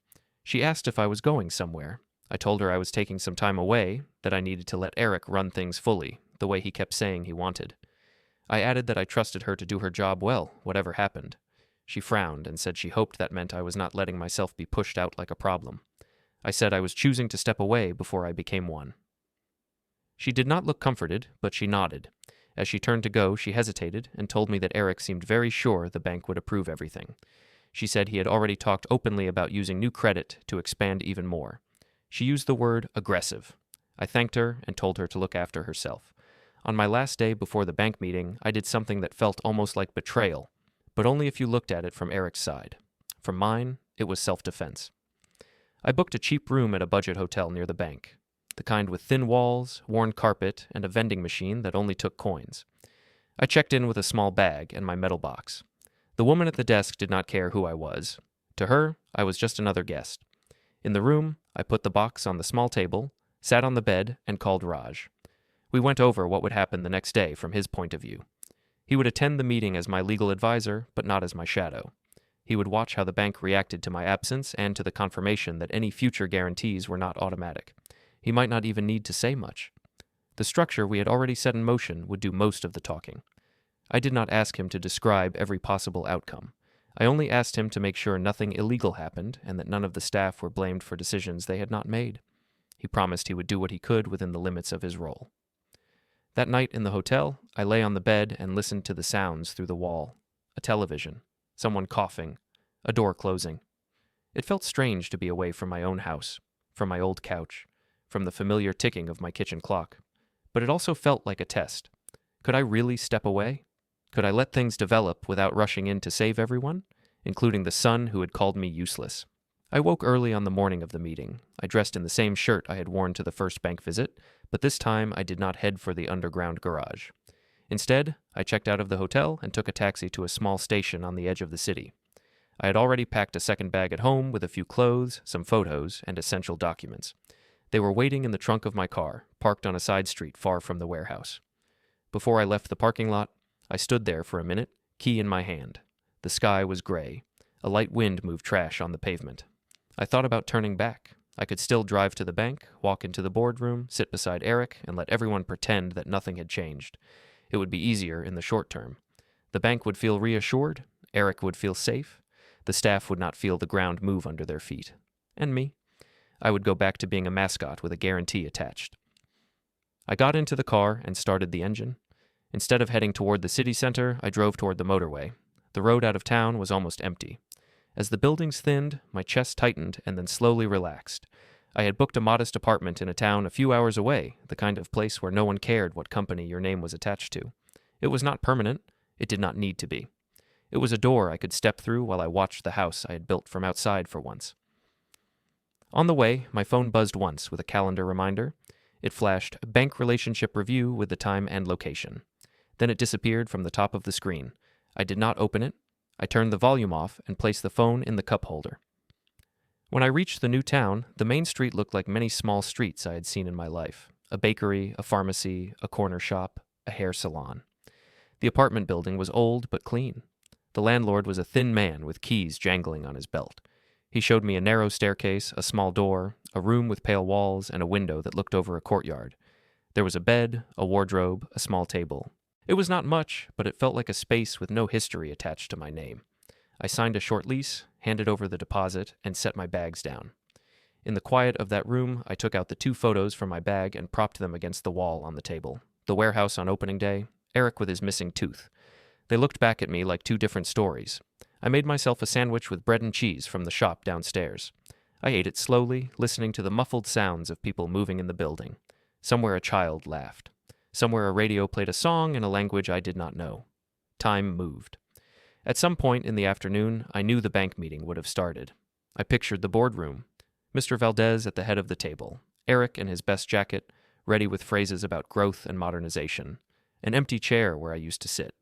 Speaker 1: She asked if I was going somewhere. I told her I was taking some time away, that I needed to let Eric run things fully, the way he kept saying he wanted. I added that I trusted her to do her job well, whatever happened. She frowned and said she hoped that meant I was not letting myself be pushed out like a problem. I said I was choosing to step away before I became one. She did not look comforted, but she nodded. As she turned to go, she hesitated and told me that Eric seemed very sure the bank would approve everything. She said he had already talked openly about using new credit to expand even more. She used the word aggressive. I thanked her and told her to look after herself. On my last day before the bank meeting, I did something that felt almost like betrayal, but only if you looked at it from Eric's side. From mine, it was self-defense. I booked a cheap room at a budget hotel near the bank, the kind with thin walls, worn carpet, and a vending machine that only took coins. I checked in with a small bag and my metal box. The woman at the desk did not care who I was. To her, I was just another guest. In the room, I put the box on the small table, sat on the bed, and called Raj. We went over what would happen the next day from his point of view. He would attend the meeting as my legal advisor, but not as my shadow. He would watch how the bank reacted to my absence and to the confirmation that any future guarantees were not automatic. He might not even need to say much. The structure we had already set in motion would do most of the talking. I did not ask him to describe every possible outcome. I only asked him to make sure nothing illegal happened and that none of the staff were blamed for decisions they had not made. He promised he would do what he could within the limits of his role. That night in the hotel, I lay on the bed and listened to the sounds through the wall. A television, someone coughing, a door closing. It felt strange to be away from my own house, from my old couch, from the familiar ticking of my kitchen clock. But it also felt like a test. Could I really step away? Could I let things develop without rushing in to save everyone, including the son who had called me useless? I woke early on the morning of the meeting. I dressed in the same shirt I had worn to the first bank visit, but this time I did not head for the underground garage. Instead, I checked out of the hotel and took a taxi to a small station on the edge of the city. I had already packed a second bag at home with a few clothes, some photos, and essential documents. They were waiting in the trunk of my car, parked on a side street far from the warehouse. Before I left the parking lot, I stood there for a minute, key in my hand. The sky was gray. A light wind moved trash on the pavement. I thought about turning back. I could still drive to the bank, walk into the boardroom, sit beside Eric, and let everyone pretend that nothing had changed. It would be easier in the short term. The bank would feel reassured, Eric would feel safe, the staff would not feel the ground move under their feet. And me. I would go back to being a mascot with a guarantee attached. I got into the car and started the engine. Instead of heading toward the city center, I drove toward the motorway. The road out of town was almost empty. As the buildings thinned, my chest tightened and then slowly relaxed. I had booked a modest apartment in a town a few hours away, the kind of place where no one cared what company your name was attached to. It was not permanent. It did not need to be. It was a door I could step through while I watched the house I had built from outside for once. On the way, my phone buzzed once with a calendar reminder. It flashed bank relationship review with the time and location. Then it disappeared from the top of the screen. I did not open it. I turned the volume off and placed the phone in the cup holder. When I reached the new town, the main street looked like many small streets I had seen in my life. A bakery, a pharmacy, a corner shop, a hair salon. The apartment building was old but clean. The landlord was a thin man with keys jangling on his belt. He showed me a narrow staircase, a small door, a room with pale walls, and a window that looked over a courtyard. There was a bed, a wardrobe, a small table. It was not much, but it felt like a space with no history attached to my name. I signed a short lease, handed over the deposit, and set my bags down. In the quiet of that room, I took out the 2 photos from my bag and propped them against the wall on the table. The warehouse on opening day, Eric with his missing tooth. They looked back at me like 2 different stories. I made myself a sandwich with bread and cheese from the shop downstairs. I ate it slowly, listening to the muffled sounds of people moving in the building. Somewhere a child laughed. Somewhere a radio played a song in a language I did not know. Time moved. At some point in the afternoon, I knew the bank meeting would have started. I pictured the boardroom. Mr. Valdez at the head of the table. Eric in his best jacket, ready with phrases about growth and modernization. An empty chair where I used to sit.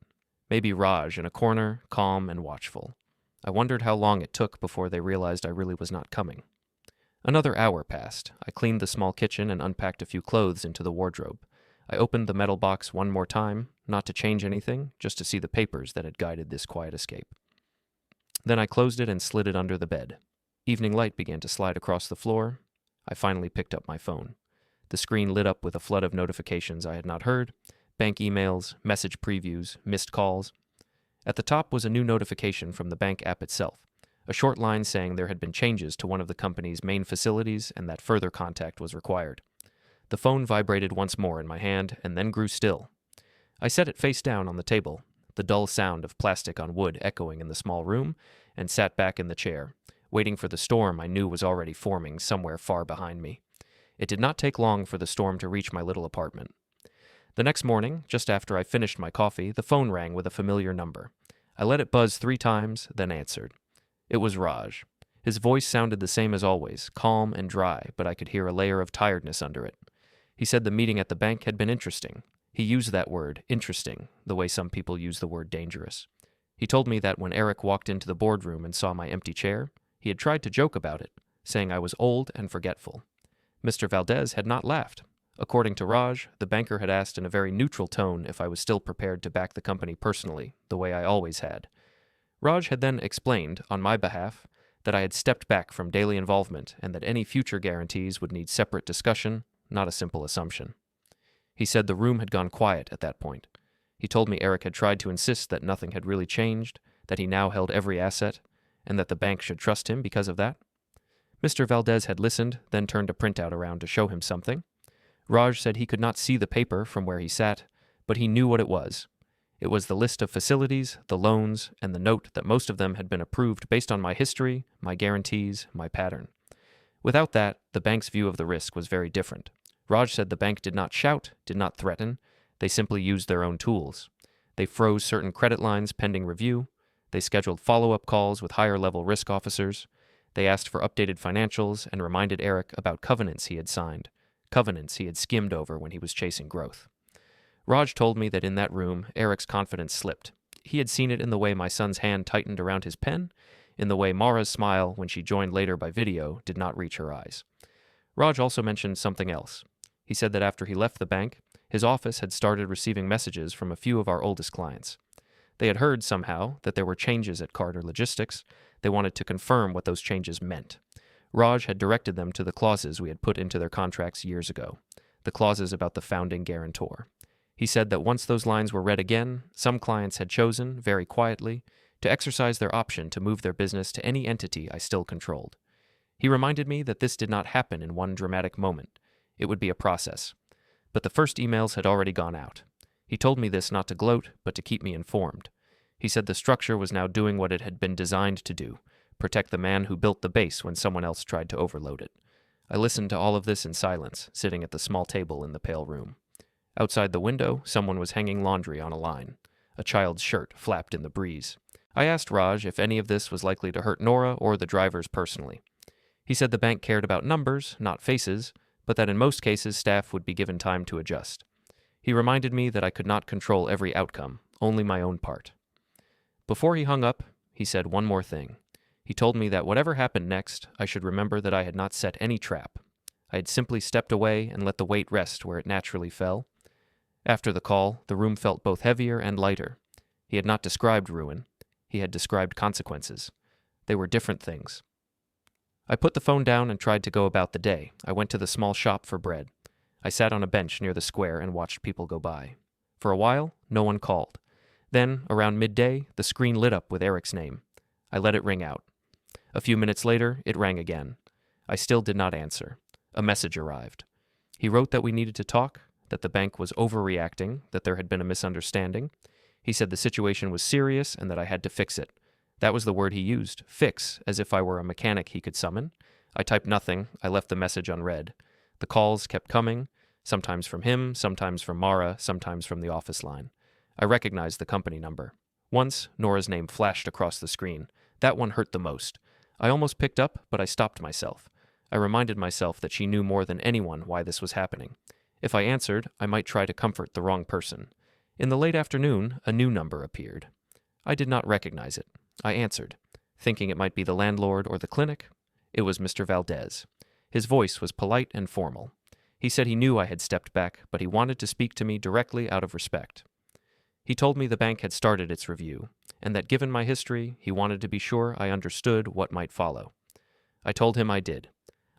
Speaker 1: Maybe Raj in a corner, calm and watchful. I wondered how long it took before they realized I really was not coming. Another hour passed. I cleaned the small kitchen and unpacked a few clothes into the wardrobe. I opened the metal box one more time, not to change anything, just to see the papers that had guided this quiet escape. Then I closed it and slid it under the bed. Evening light began to slide across the floor. I finally picked up my phone. The screen lit up with a flood of notifications I had not heard, bank emails, message previews, missed calls. At the top was a new notification from the bank app itself, a short line saying there had been changes to one of the company's main facilities and that further contact was required. The phone vibrated once more in my hand and then grew still. I set it face down on the table, the dull sound of plastic on wood echoing in the small room, and sat back in the chair, waiting for the storm I knew was already forming somewhere far behind me. It did not take long for the storm to reach my little apartment. The next morning, just after I finished my coffee, the phone rang with a familiar number. I let it buzz 3 times, then answered. It was Raj. His voice sounded the same as always, calm and dry, but I could hear a layer of tiredness under it. He said the meeting at the bank had been interesting. He used that word, interesting, the way some people use the word dangerous. He told me that when Eric walked into the boardroom and saw my empty chair, he had tried to joke about it, saying I was old and forgetful. Mr. Valdez had not laughed. According to Raj, the banker had asked in a very neutral tone if I was still prepared to back the company personally, the way I always had. Raj had then explained, on my behalf, that I had stepped back from daily involvement and that any future guarantees would need separate discussion, not a simple assumption. He said the room had gone quiet at that point. He told me Eric had tried to insist that nothing had really changed, that he now held every asset, and that the bank should trust him because of that. Mr. Valdez had listened, then turned a printout around to show him something. Raj said he could not see the paper from where he sat, but he knew what it was. It was the list of facilities, the loans, and the note that most of them had been approved based on my history, my guarantees, my pattern. Without that, the bank's view of the risk was very different. Raj said the bank did not shout, did not threaten. They simply used their own tools. They froze certain credit lines pending review. They scheduled follow-up calls with higher-level risk officers. They asked for updated financials and reminded Eric about covenants he had signed, covenants he had skimmed over when he was chasing growth. Raj told me that in that room, Eric's confidence slipped. He had seen it in the way my son's hand tightened around his pen, in the way Mara's smile, when she joined later by video, did not reach her eyes. Raj also mentioned something else. He said that after he left the bank, his office had started receiving messages from a few of our oldest clients. They had heard somehow that there were changes at Carter Logistics. They wanted to confirm what those changes meant. Raj had directed them to the clauses we had put into their contracts years ago, the clauses about the founding guarantor. He said that once those lines were read again, some clients had chosen, very quietly, to exercise their option to move their business to any entity I still controlled. He reminded me that this did not happen in one dramatic moment. It would be a process. But the first emails had already gone out. He told me this not to gloat, but to keep me informed. He said the structure was now doing what it had been designed to do, protect the man who built the base when someone else tried to overload it. I listened to all of this in silence, sitting at the small table in the pale room. Outside the window, someone was hanging laundry on a line. A child's shirt flapped in the breeze. I asked Raj if any of this was likely to hurt Nora or the drivers personally. He said the bank cared about numbers, not faces, but that in most cases staff would be given time to adjust. He reminded me that I could not control every outcome, only my own part. Before he hung up, he said one more thing. He told me that whatever happened next, I should remember that I had not set any trap. I had simply stepped away and let the weight rest where it naturally fell. After the call, the room felt both heavier and lighter. He had not described ruin. He had described consequences. They were different things. I put the phone down and tried to go about the day. I went to the small shop for bread. I sat on a bench near the square and watched people go by. For a while, no one called. Then, around midday, the screen lit up with Eric's name. I let it ring out. A few minutes later, it rang again. I still did not answer. A message arrived. He wrote that we needed to talk, that the bank was overreacting, that there had been a misunderstanding. He said the situation was serious and that I had to fix it. That was the word he used, fix, as if I were a mechanic he could summon. I typed nothing. I left the message unread. The calls kept coming, sometimes from him, sometimes from Mara, sometimes from the office line. I recognized the company number. Once, Nora's name flashed across the screen. That one hurt the most. I almost picked up, but I stopped myself. I reminded myself that she knew more than anyone why this was happening. If I answered, I might try to comfort the wrong person. In the late afternoon, a new number appeared. I did not recognize it. I answered, thinking it might be the landlord or the clinic. It was Mr. Valdez. His voice was polite and formal. He said he knew I had stepped back, but he wanted to speak to me directly out of respect. He told me the bank had started its review, and that given my history, he wanted to be sure I understood what might follow. I told him I did.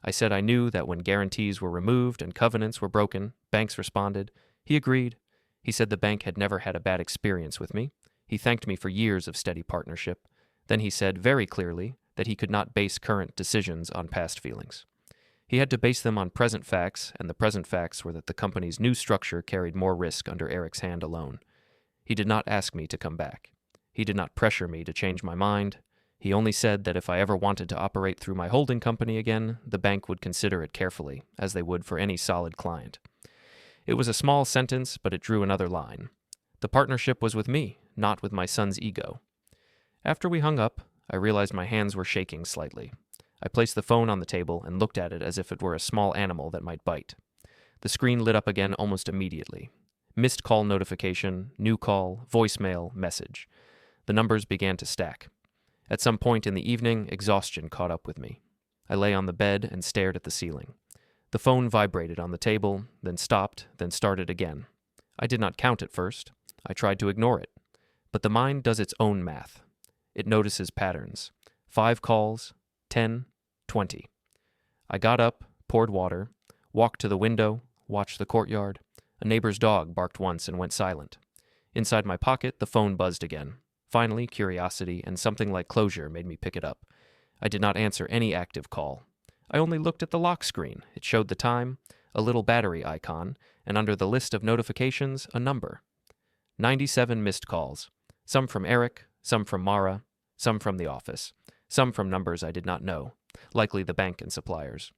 Speaker 1: I said I knew that when guarantees were removed and covenants were broken, banks responded. He agreed. He said the bank had never had a bad experience with me. He thanked me for years of steady partnership. Then he said very clearly that he could not base current decisions on past feelings. He had to base them on present facts, and the present facts were that the company's new structure carried more risk under Eric's hand alone. He did not ask me to come back. He did not pressure me to change my mind. He only said that if I ever wanted to operate through my holding company again, the bank would consider it carefully, as they would for any solid client. It was a small sentence, but it drew another line. The partnership was with me, not with my son's ego. After we hung up, I realized my hands were shaking slightly. I placed the phone on the table and looked at it as if it were a small animal that might bite. The screen lit up again almost immediately. Missed call notification, new call, voicemail, message. The numbers began to stack. At some point in the evening, exhaustion caught up with me. I lay on the bed and stared at the ceiling. The phone vibrated on the table, then stopped, then started again. I did not count at first. I tried to ignore it. But the mind does its own math. It notices patterns. 5 calls, 10, 20. I got up, poured water, walked to the window, watched the courtyard. A neighbor's dog barked once and went silent. Inside my pocket, the phone buzzed again. Finally, curiosity and something like closure made me pick it up. I did not answer any active call. I only looked at the lock screen. It showed the time, a little battery icon, and under the list of notifications, a number. 97 missed calls. Some from Eric, some from Mara, some from the office, some from numbers I did not know, likely the bank and suppliers.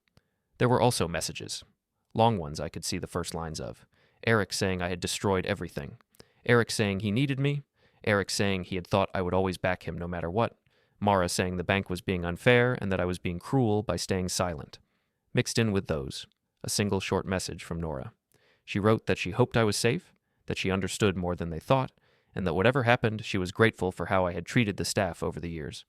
Speaker 1: There were also messages. Long ones I could see the first lines of. Eric saying I had destroyed everything. Eric saying he needed me. Eric saying he had thought I would always back him no matter what. Mara saying the bank was being unfair and that I was being cruel by staying silent. Mixed in with those, a single short message from Nora. She wrote that she hoped I was safe, that she understood more than they thought, and that whatever happened, she was grateful for how I had treated the staff over the years.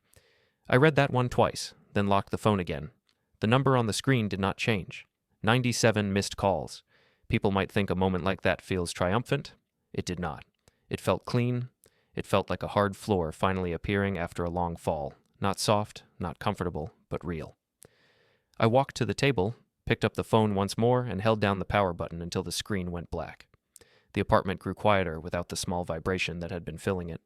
Speaker 1: I read that one twice, then locked the phone again. The number on the screen did not change. 97 missed calls. People might think a moment like that feels triumphant. It did not. It felt clean. It felt like a hard floor finally appearing after a long fall. Not soft, not comfortable, but real. I walked to the table, picked up the phone once more, and held down the power button until the screen went black. The apartment grew quieter without the small vibration that had been filling it.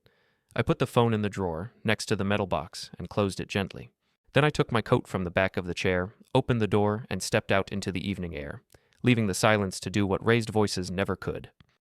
Speaker 1: I put the phone in the drawer, next to the metal box, and closed it gently. Then I took my coat from the back of the chair, opened the door, and stepped out into the evening air, leaving the silence to do what raised voices never could.